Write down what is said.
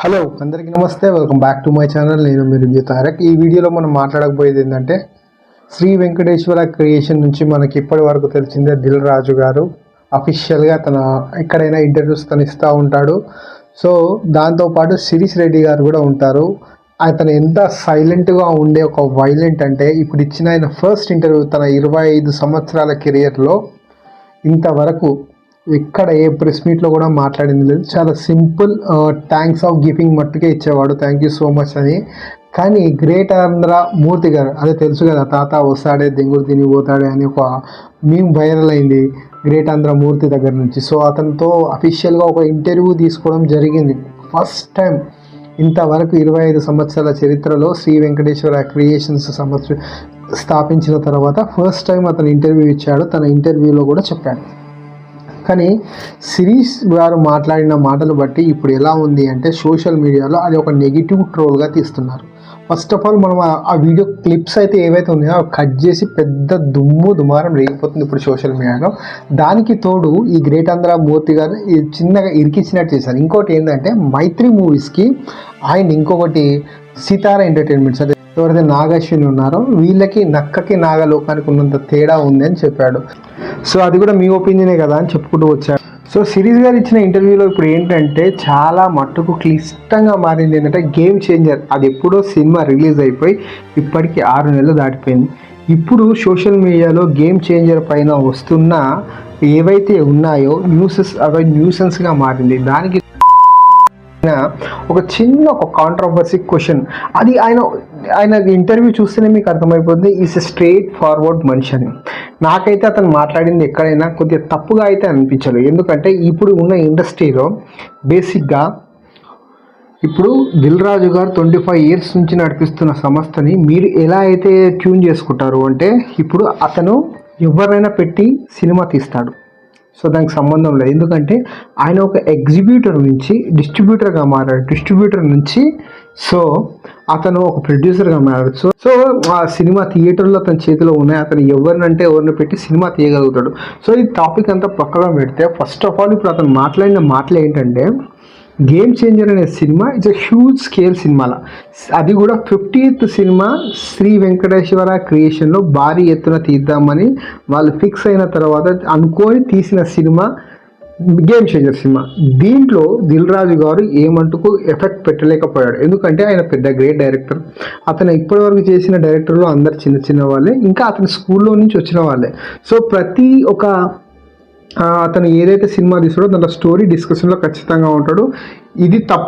Hello అందరికీ నమస్తే, welcome back to my channel. నేను మీ రివ్యూ తారక్. ఈ వీడియోలో మనం మాట్లాడకపోయేది ఏంటంటే శ్రీ వెంకటేశ్వర క్రియేషన్ నుంచి మనకి ఇప్పటి వరకు తెలిసిందే దిల్ రాజు గారు అఫీషియల్గా తన ఎక్కడైనా ఇంటర్వ్యూస్ తను ఇస్తూ ఉంటాడు. సో దాంతోపాటు శిరీష్ రెడ్డి గారు కూడా ఉంటారు. అతను ఎంత సైలెంట్గా ఉండే ఒక వైలెంట్ అంటే ఇప్పుడు ఇచ్చిన ఆయన ఫస్ట్ ఇంటర్వ్యూ తన 25 సంవత్సరాల కెరియర్లో ఇంతవరకు ఎక్కడ ఏ ప్రెస్ మీట్లో కూడా మాట్లాడింది లేదు. చాలా సింపుల్ థ్యాంక్స్ ఆఫ్ గివింగ్ మట్టుకే ఇచ్చేవాడు, థ్యాంక్ యూ సో మచ్ అని. కానీ గ్రేట్ ఆంధ్ర మూర్తి గారు, అదే తెలుసు కదా, తాత వస్తాడే దెంగుడు తిని పోతాడే అని ఒక మీమ్ వైరల్ అయింది గ్రేట్ ఆంధ్ర మూర్తి దగ్గర నుంచి. సో అతనితో అఫీషియల్గా ఒక ఇంటర్వ్యూ తీసుకోవడం జరిగింది. ఫస్ట్ టైం ఇంతవరకు 25 సంవత్సరాల చరిత్రలో శ్రీ వెంకటేశ్వర క్రియేషన్స్ స్థాపించిన తర్వాత ఫస్ట్ టైం అతను ఇంటర్వ్యూ ఇచ్చాడు. తన ఇంటర్వ్యూలో కూడా చెప్పాడు. కానీ శిరీష్ గారు మాట్లాడిన మాటలు బట్టి ఇప్పుడు ఎలా ఉంది అంటే సోషల్ మీడియాలో అది ఒక నెగిటివ్ ట్రోల్గా తీస్తున్నారు. ఫస్ట్ ఆఫ్ ఆల్ మనం ఆ వీడియో క్లిప్స్ అయితే ఏవైతే ఉన్నాయో కట్ చేసి పెద్ద దుమారం రేగిపోతుంది ఇప్పుడు సోషల్ మీడియాలో. దానికి తోడు ఈ గ్రేట్ ఆంధ్ర మూర్తి గారు చిన్నగా ఇరికిచ్చినట్టు చేశారు. ఇంకోటి ఏంటంటే మైత్రి మూవీస్కి ఆయన ఇంకొకటి సితారా ఎంటర్టైన్మెంట్స్ అంటే ఎవరైతే నాగశ్విని ఉన్నారో వీళ్ళకి నక్కకి నాగలోకానికి ఉన్నంత తేడా ఉంది అని చెప్పాడు. సో అది కూడా మీ ఒపీనియనే కదా అని చెప్పుకుంటూ వచ్చాడు. సో సిరీస్ గారు ఇచ్చిన ఇంటర్వ్యూలో ఇప్పుడు ఏంటంటే చాలా మట్టుకు క్లిష్టంగా మారింది ఏంటంటే గేమ్ చేంజర్. అది ఎప్పుడో సినిమా రిలీజ్ అయిపోయి ఇప్పటికి 6 నెలలు దాటిపోయింది. ఇప్పుడు సోషల్ మీడియాలో గేమ్ చేంజర్ పైన వస్తున్న ఏవైతే ఉన్నాయో న్యూసెస్ అవి న్యూసెన్స్గా మారింది. దానికి ఒక కాంట్రవర్సీ క్వశ్చన్, అది ఆయన ఇంటర్వ్యూ చూస్తేనే మీకు అర్థమైపోతుంది ఈజ్ ఎ స్ట్రైట్ ఫార్వర్డ్ మనిషి అని. నాకైతే అతను మాట్లాడింది ఎక్కడైనా కొద్దిగా తప్పుగా అయితే అనిపించదు. ఎందుకంటే ఇప్పుడు ఉన్న ఇండస్ట్రీలో బేసిక్గా ఇప్పుడు దిల్ రాజు గారు 25 ఇయర్స్ నుంచి నడిపిస్తున్న సంస్థని మీరు ఎలా అయితే ట్యూన్ చేసుకుంటారు అంటే ఇప్పుడు అతను ఎవరైనా పెట్టి సినిమా తీస్తాడు. సో దానికి సంబంధం లేదు. ఎందుకంటే ఆయన ఒక ఎగ్జిబ్యూటర్ నుంచి డిస్ట్రిబ్యూటర్గా మారాడు, డిస్ట్రిబ్యూటర్ నుంచి సో అతను ఒక ప్రొడ్యూసర్గా మారాడు. సో ఆ సినిమా థియేటర్లో అతని చేతిలో ఉన్నాయి. అతను ఎవరిని పెట్టి సినిమా తీయగలుగుతాడు. సో ఈ టాపిక్ అంతా పక్కగా పెడితే ఫస్ట్ ఆఫ్ ఆల్ ఇప్పుడు అతను మాట్లాడిన మాటలు ఏంటంటే గేమ్ చేంజర్ అనే cinema it's a huge scale సినిమాల, అది కూడా 50th సినిమా శ్రీ వెంకటేశ్వర క్రియేషన్లో భారీ ఎత్తున తీద్దామని వాళ్ళు ఫిక్స్ అయిన తర్వాత అనుకొని తీసిన సినిమా గేమ్ చేంజర్ సినిమా. దీంట్లో దిల్ రాజు గారు ఏమంటుకు ఎఫెక్ట్ పెట్టలేకపోయాడు. ఎందుకంటే ఆయన పెద్ద గ్రేట్ డైరెక్టర్. అతను ఇప్పటివరకు చేసిన డైరెక్టర్లో అందరు చిన్న వాళ్ళే, ఇంకా అతని స్కూల్లో నుంచి వచ్చిన వాళ్ళే. సో ప్రతి ఒక అతను ఏదైతే సినిమా తీసాడో దాంట్లో స్టోరీ డిస్కషన్లో ఖచ్చితంగా ఉంటాడు. ఇది తప్పు